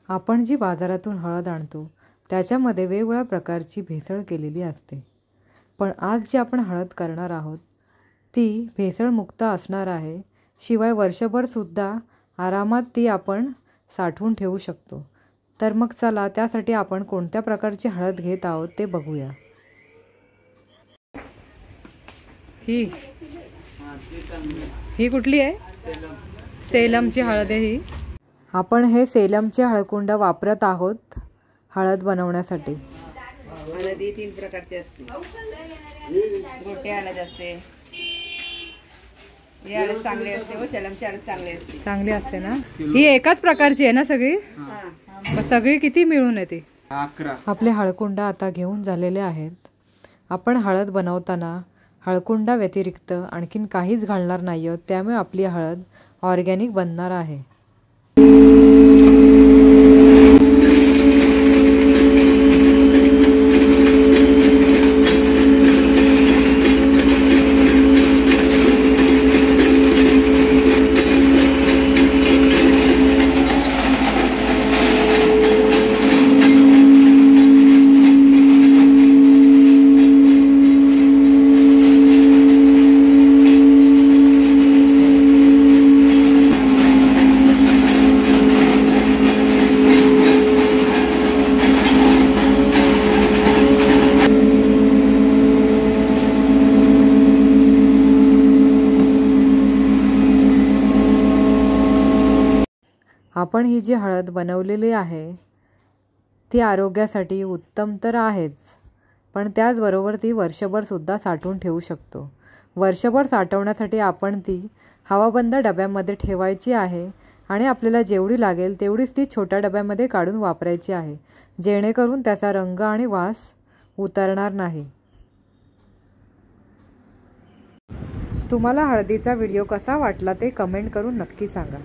आपण जी बाजारातून हळद आणतो त्याच्यामध्ये वेगवेगळ्या प्रकारची भेसळ केलेली असते, पण आज जी आपण हळद करणार आहोत ती भेसळमुक्त असणार आहे। शिवाय वर्षभरसुद्धा आरामात ती आपण साठवून ठेवू शकतो। तर मग चला त्यासाठी आपण कोणत्या प्रकारची हळद घेत आहोत ते बघूया। ही कुठली आहे? सेलमची हळद आहे ही। आपण हे सेलमचे हळकुंड वापरत आहोत हळद बनवण्यासाठी। हळद ही 3 प्रकारची असते। गोटे हळद असते, ही हळद चांगली असते व सेलमची हळद चांगली असते ना। ही एकाच प्रकारची आहे ना सगळी? सगळी किती मिळून येते? 11। आपले हळकुंड आता घेऊन झालेले आहेत। आपण हळद बनवताना हळकुंडा व्यतिरिक्त आणखीन काहीच घालणार नाही आहोत, त्यामुळे आपली हळद ऑर्गॅनिक बनणार आहे। आपण ही जी हळद बनवलेली आहे ती आरोग्यासाठी उत्तम तर आहेच, पण त्याचबरोबर ती वर्षभर सुद्धा साठवून ठेवू शकतो। वर्षभर साठवण्यासाठी आपण ती हवाबंद डब्यामध्ये ठेवायची आहे आणि आपल्याला जेवढी लागेल तेवढीच ती छोट्या डब्यामध्ये काढून वापरायची आहे, जेणेकरून त्याचा रंग आणि वास उतरणार नाही। तुम्हाला हळदीचा व्हिडिओ कसा वाटला ते कमेंट करून नक्की सांगा।